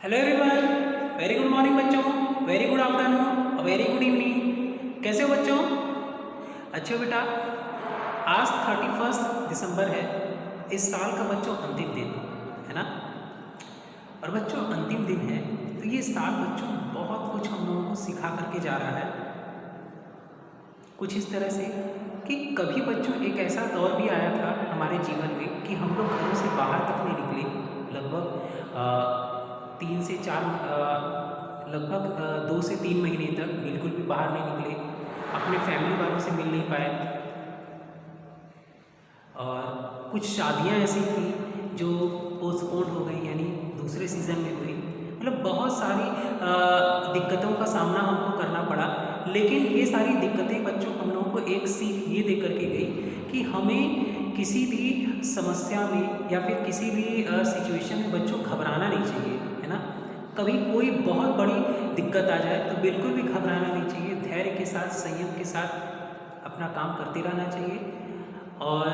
Hello everyone, very good morning बच्चों, very good afternoon, very good evening. कैसे हो बच्चों? अच्छे हो बेटा। आज 31 दिसंबर है, इस साल का बच्चों अंतिम दिन है ना। और बच्चों अंतिम दिन है तो ये साल बच्चों बहुत कुछ हम लोगों को सिखा करके जा रहा है। कुछ इस तरह से कि कभी बच्चों एक ऐसा दौर भी आया था हमारे जीवन में कि हम लोग घरों से बाहर तक नहीं निकले। लगभग 3 से 4 लगभग 2 से 3 महीने तक बिल्कुल भी बाहर नहीं निकले, अपने फैमिली वालों से मिल नहीं पाए। और कुछ शादियां ऐसी थी जो पोस्टपोन हो गई, यानी दूसरे सीज़न में हुई। मतलब बहुत सारी दिक्कतों का सामना हमको करना पड़ा। लेकिन ये सारी दिक्कतें बच्चों हम लोगों को एक सीख ये दे करके गई कि हमें किसी भी समस्या में या फिर किसी भी सिचुएशन में बच्चों घबराना नहीं चाहिए, है ना। कभी कोई बहुत बड़ी दिक्कत आ जाए तो बिल्कुल भी घबराना नहीं चाहिए। धैर्य के साथ, संयम के साथ अपना काम करते रहना चाहिए। और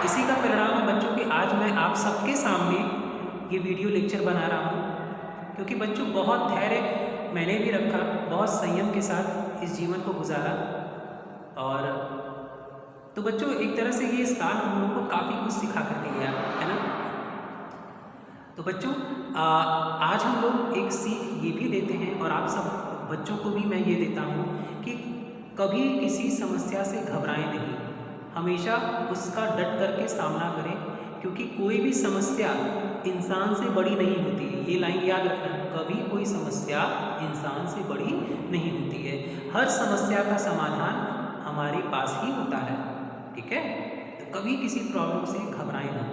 इसी का परिणाम है बच्चों कि आज मैं आप सबके सामने ये वीडियो लेक्चर बना रहा हूँ, क्योंकि बच्चों बहुत धैर्य मैंने भी रखा, बहुत संयम के साथ इस जीवन को गुजारा। और तो बच्चों एक तरह से ये साल हम लोगों को काफ़ी कुछ सिखा करके गया, है ना। तो बच्चों आज हम लोग एक सीख ये भी देते हैं, और आप सब बच्चों को भी मैं ये देता हूँ कि कभी किसी समस्या से घबराएं नहीं, हमेशा उसका डट करके सामना करें, क्योंकि कोई भी समस्या इंसान से बड़ी नहीं होती है। ये लाइन याद रखना, कभी कोई समस्या इंसान से बड़ी नहीं होती है। हर समस्या का समाधान हमारे पास ही होता है, ठीक है। तो कभी किसी प्रॉब्लम से घबराएं ना।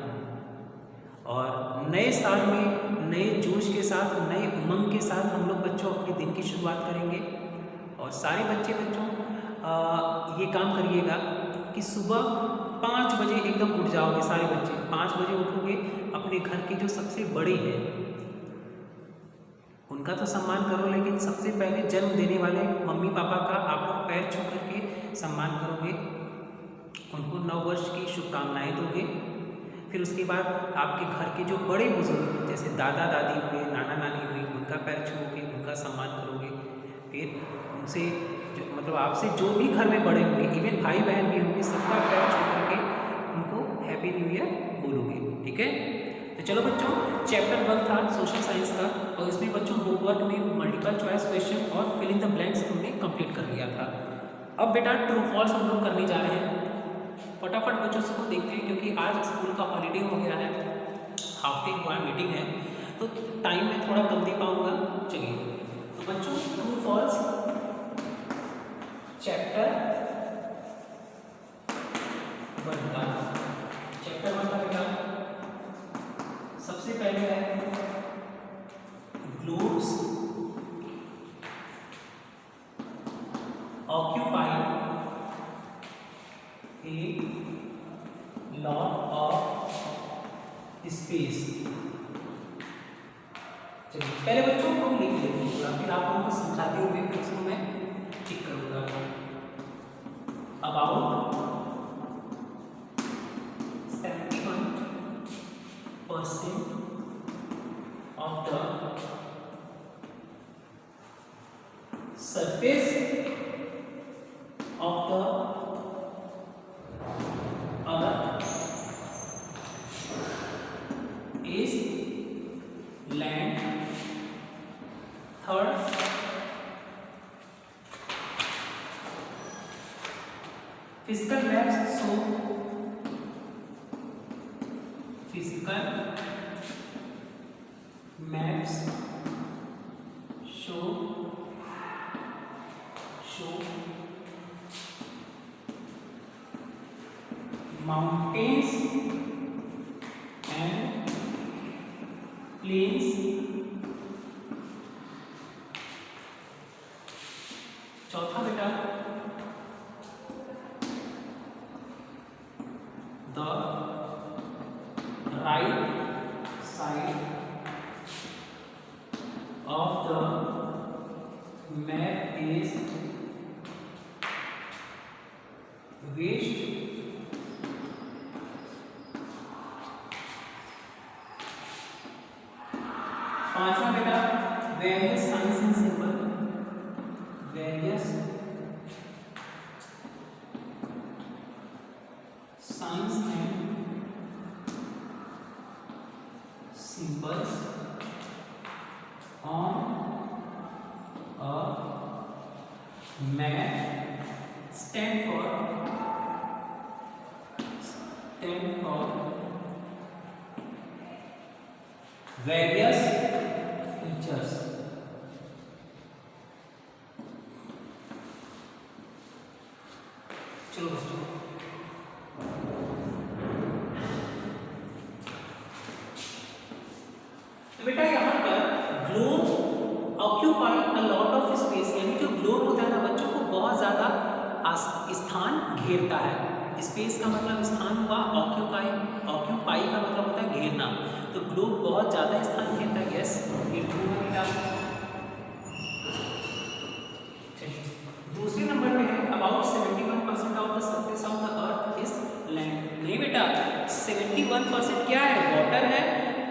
और नए साल में नए जोश के साथ, नए उमंग के साथ हम लोग बच्चों अपने दिन की शुरुआत करेंगे। और सारे बच्चों ये काम करिएगा कि सुबह 5 बजे एकदम उठ जाओगे। सारे बच्चे 5 बजे उठोगे, अपने घर के जो सबसे बड़े हैं उनका तो सम्मान करो, लेकिन सबसे पहले जन्म देने वाले मम्मी पापा का आप लोग पैर छू करके सम्मान करोगे, उनको नववर्ष की शुभकामनाएं दोगे। फिर उसके बाद आपके घर के जो बड़े बुजुर्ग जैसे दादा दादी हुए, नाना नानी हुई, उनका पैर छूओगे, उनका सम्मान करोगे। फिर उनसे मतलब आपसे जो भी घर में बड़े होंगे, इवन भाई बहन भी होंगे, सबका पैर छू करके उनको हैप्पी न्यू ईयर बोलोगे, ठीक है। तो चलो बच्चों, चैप्टर 1 था सोशल साइंस का, और इसमें बच्चों बुक वर्क में मल्टीपल चॉइस क्वेश्चन और फिल इन द ब्लैंक्स हमने कंप्लीट कर लिया था। अब बेटा ट्रू फॉल्स हम लोग करने जा रहे हैं। फटाफट बच्चों से को देखते हैं, क्योंकि आज स्कूल का हॉलीडे हो गया है, हाफ डे हुआ, मीटिंग है, तो टाइम में थोड़ा कम दे पाऊंगा। चलिए तो बच्चों ट्रू फॉल्स चैप्टर 1 का बेटा सबसे पहले है globes occupied a lot of space। चलिए पहले बच्चों को लिख लेते हैं पूरा, फिर आप लोगों को समझाते हुए फिर उसको मैं ठीक करूंगा। About 71% of the surface of the is land। Third, physical maps show physical maps show mountains and plains। चौथा बेटा the right side of the map is west. various signs and symbol, various signs and symbols on a map stand for various features. चलो बच्चों, तो बेटा यहाँ पर globe occupy a lot of space, यानी जो ग्लोब होता है ना बच्चों को बहुत ज़्यादा स्थान घेरता है। स्पेस का मतलब स्थान हुआ, ऑक्यूपाई का मतलब होता है घेरना, तो ग्लोब बहुत ज़्यादा स्थान घेरता है। यस, ये ट्रू है बेटा। दूसरे नंबर पे है about 71% of the surface of the earth is land. नहीं बेटा, 71% क्या है? वाटर है,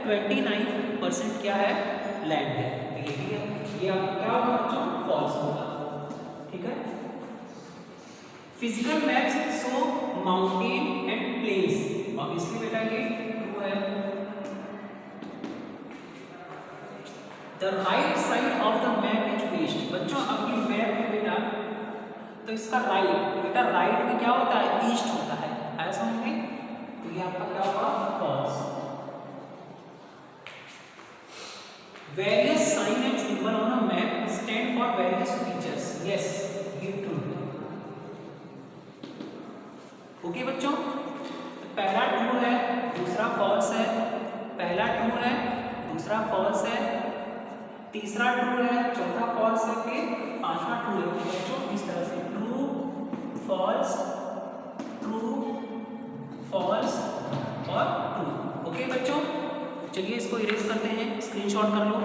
29% क्या है? लैंड है। तो ये भी है, ये आपका क्या होगा बच्चों? फॉल्स होगा। ठीक है। Physical maps show mountain and plains, obviously बेटा ये ट्रू है। The right side of the map is west. बच्चों अब ये मैप है बेटा, तो इसका राइट बेटा, राइट में क्या होता है? ईस्ट होता है, आया समझ में? तो ये आपका क्या होगा? False. Various sign and symbol on a map stand for various features. Yes, ये ट्रू है। ओके बच्चों, तो पहला ट्रू है, दूसरा फॉल्स है। पहला ट्रू है, दूसरा फॉल्स है, तीसरा ट्रू है, चौथा फॉल्स है, फिर पांचवा ट्रू है। बच्चों इस तरह से ट्रू फॉल्स और ट्रू। ओके बच्चों, चलिए इसको इरेज करते हैं, स्क्रीनशॉट कर लो।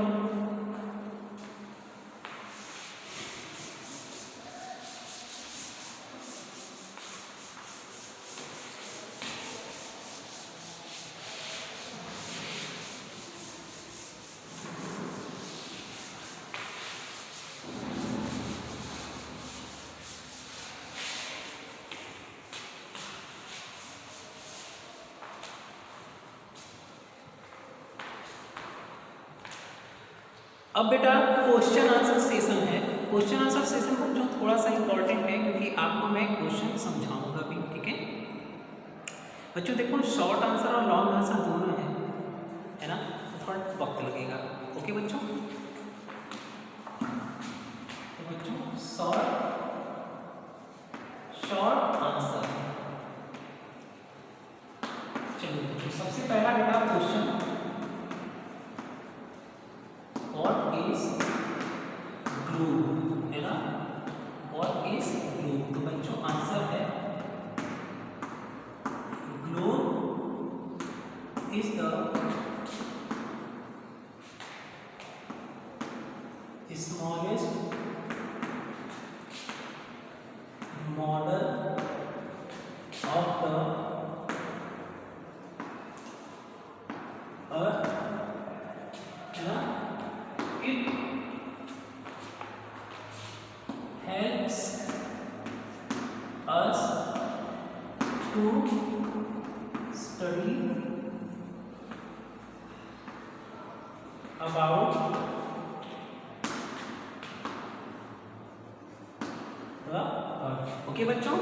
अब बेटा क्वेश्चन आंसर सेशन है। क्वेश्चन आंसर सेशन बच्चों थोड़ा सा इंपॉर्टेंट है, क्योंकि आपको मैं क्वेश्चन समझाऊंगा भी। ठीक है बच्चों, देखो शॉर्ट आंसर और लॉन्ग आंसर दोनों है ना, थोड़ा वक्त लगेगा। ओके बच्चों, तो बच्चों शॉर्ट आंसर। चलिए बच्चों, सबसे पहला बेटा क्वेश्चन, What is globe, है ना? What is globe? तो बच्चों आंसर है globe is the smallest model of the earth, है ना? It helps us to study about the earth. Okay बच्चों,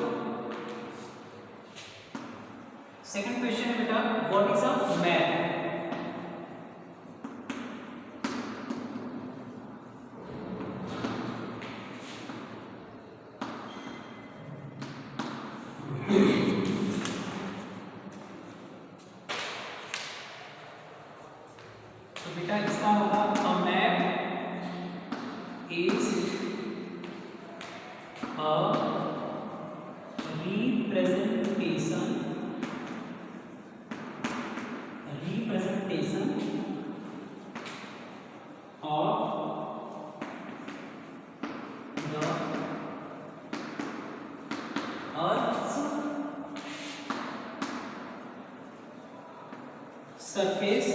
सेकंड क्वेश्चन है बेटा, व्हाट इज अ मैप? तो बेटा इसका होगा अ map is a representation of the earth's surface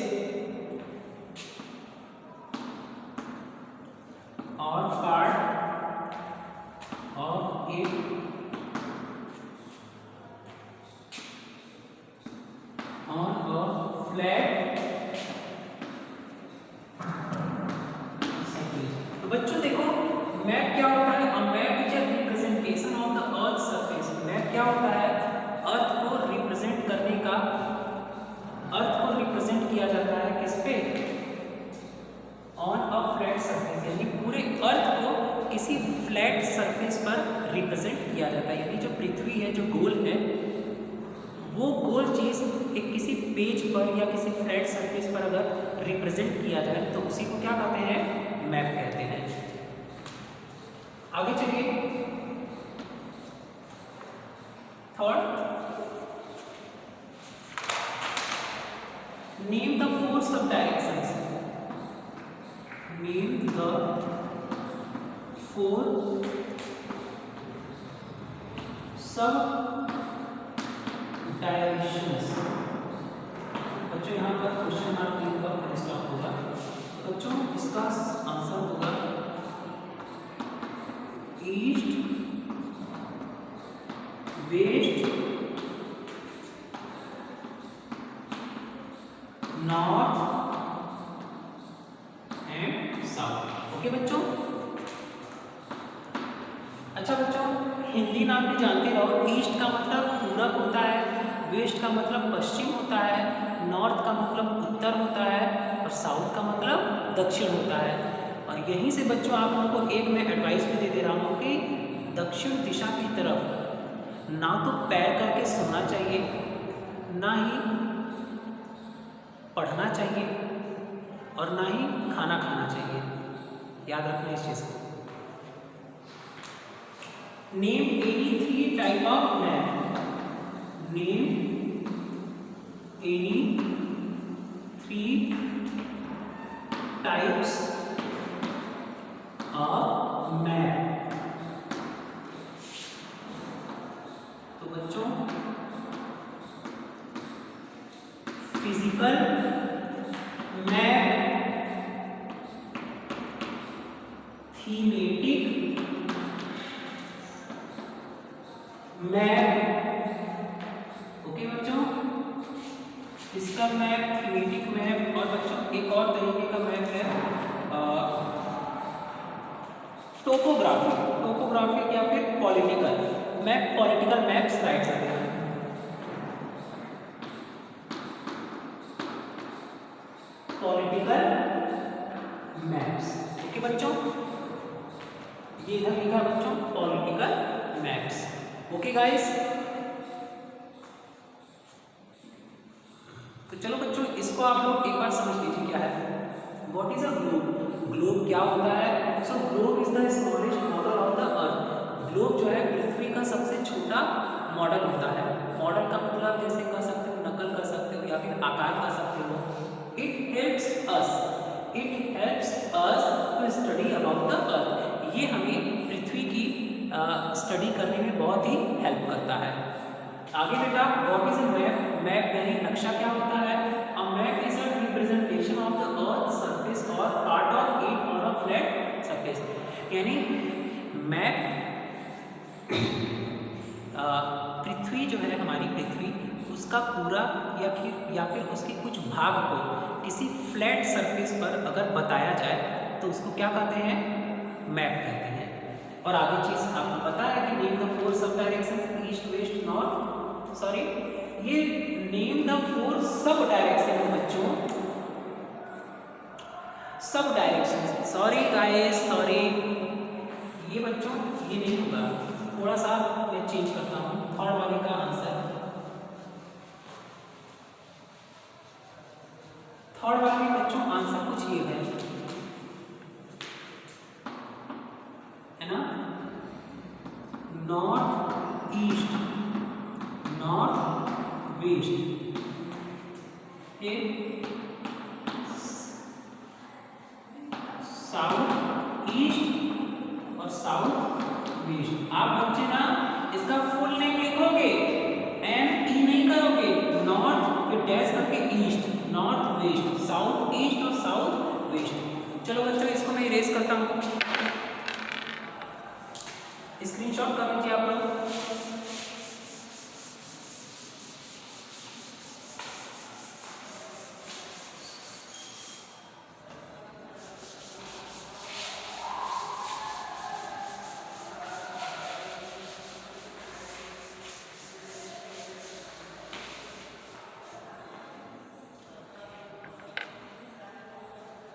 represent किया जाता है। यानी जो पृथ्वी है, जो गोल है, वो गोल चीज़ एक किसी पेज पर या किसी फ्लैट सरफेस पर अगर रिप्रेजेंट किया जाए तो उसी को क्या कहते हैं? मैप कहते हैं। आगे चलिए, थर्ड, नेम द 4 सब डायरेक्शंस। नेम द 4 सब डायरेक्शंस। बच्चों यहाँ पर क्वेश्चन मार्क लिखा फिर स्टॉप होगा। बच्चों इसका आंसर होगा east, west, north and south. Okay बच्चों। अच्छा बच्चों, हिंदी नाम भी जानते रहो। ईस्ट का मतलब पूरब होता है, वेस्ट का मतलब पश्चिम होता है, नॉर्थ का मतलब उत्तर होता है और साउथ का मतलब दक्षिण होता है। और यहीं से बच्चों आप लोगों को एक मैं एडवाइस भी दे रहा हूँ कि दक्षिण दिशा की तरफ ना तो पैर करके सोना चाहिए, ना ही पढ़ना चाहिए और ना ही खाना खाना चाहिए। याद रखना इस चीज़ को। Name any 3 type of map. Name any 3 types of map. तो बच्चों physical map, thematic map. Okay बच्चों, फिजिकल मैप, थीमेटिक मैप और बच्चों एक और तरीके का मैप है टोपोग्राफी। टोपोग्राफी या फिर political map, political maps right करते हैं। Political maps. ओके बच्चों, ये इधर लिखा बच्चों पॉलिटिकल मैप्स। ओके गाइस, तो चलो बच्चों इसको आप लोग एक बार समझ लीजिए क्या है। What is a globe? Globe क्या होता है? So globe is the smallest model of the earth. Globe जो है पृथ्वी का सबसे छोटा मॉडल होता है। मॉडल का मतलब जैसे कह सकते हो, नकल कर सकते हो या फिर आकार कर सकते हो। It helps us to study about the earth. ये हमें पृथ्वी की स्टडी करने में बहुत ही हेल्प करता है। आगे बेटा, what is a map? Map यानी नक्शा क्या होता है? A map is a representation of the earth surface or part of it on a flat surface. यानी मैप पृथ्वी जो है, हमारी पृथ्वी, उसका पूरा या फिर उसके कुछ भाग को किसी फ्लैट सरफेस पर अगर बताया जाए तो उसको क्या कहते हैं? मैप कहते हैं। और आगे चीज आपको पता है कि name the 4 sub direction, east, west, north, sorry ये नेम द 4 सब डायरेक्शन है बच्चों। Sub direction, sorry guys, sorry, ये बच्चों ये नहीं होगा। थोड़ा सा मैं चेंज करता हूँ। थर्ड वाले का आंसर, थर्ड वाले में बच्चों आंसर कुछ ये है ना, north east, north west, south east और साउथ वेस्ट। आप बच्चे ना इसका फुल नेम लिखोगे, NE नहीं करोगे, नॉर्थ फिर डैश करके east, north west, south east और साउथ वेस्ट। चलो बच्चों इसको मैं इरेज करता हूँ, स्क्रीनशॉट कर लीजिए आप लोग।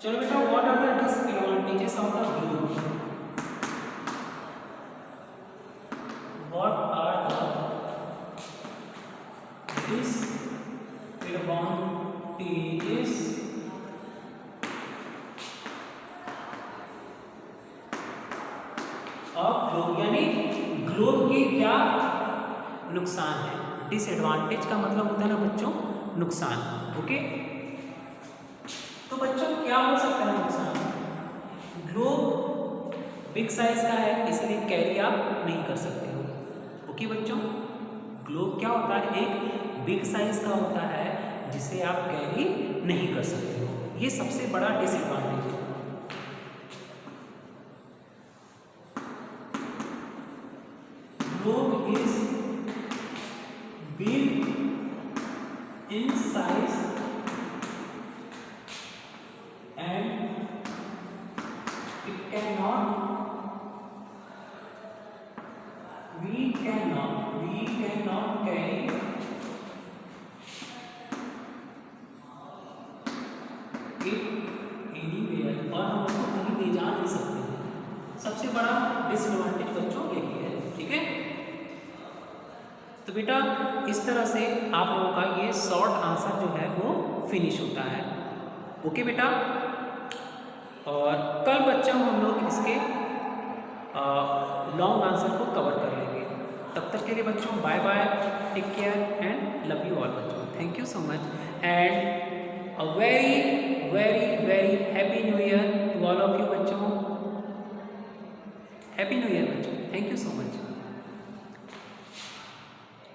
चलो बेटा, what are the disadvantages of the globe? Disadvantages of globe, यानी ग्लोब के क्या नुकसान है। डिसएडवांटेज का मतलब होता है ना बच्चों नुकसान। ओके, तो बच्चों क्या हो सकता है नुकसान। ग्लोब बिग साइज का है इसलिए कैरी आप नहीं कर सकते हो। ओके बच्चों, ग्लोब क्या होता है, एक बिग साइज का होता है जिसे आप कैरी नहीं कर सकते हो। ये सबसे बड़ा डिसएडवांटेज है। Globe is big in size and it cannot we cannot carry it anywhere, और हम उसको कहीं ले जा नहीं सकते हैं। सबसे बड़ा डिसएडवांटेज बच्चों यही है। ठीक है, तो बेटा इस तरह से आप लोगों का ये शॉर्ट आंसर जो है वो फिनिश होता है। ओके बेटा, और कल बच्चों हम लोग इसके लॉन्ग आंसर को कवर कर लेंगे। तब तक के लिए बच्चों bye bye, take care and love you all बच्चों। Thank you so much and a very very very happy new year to all of you बच्चों। हैप्पी न्यू ईयर बच्चों, थैंक यू सो मच।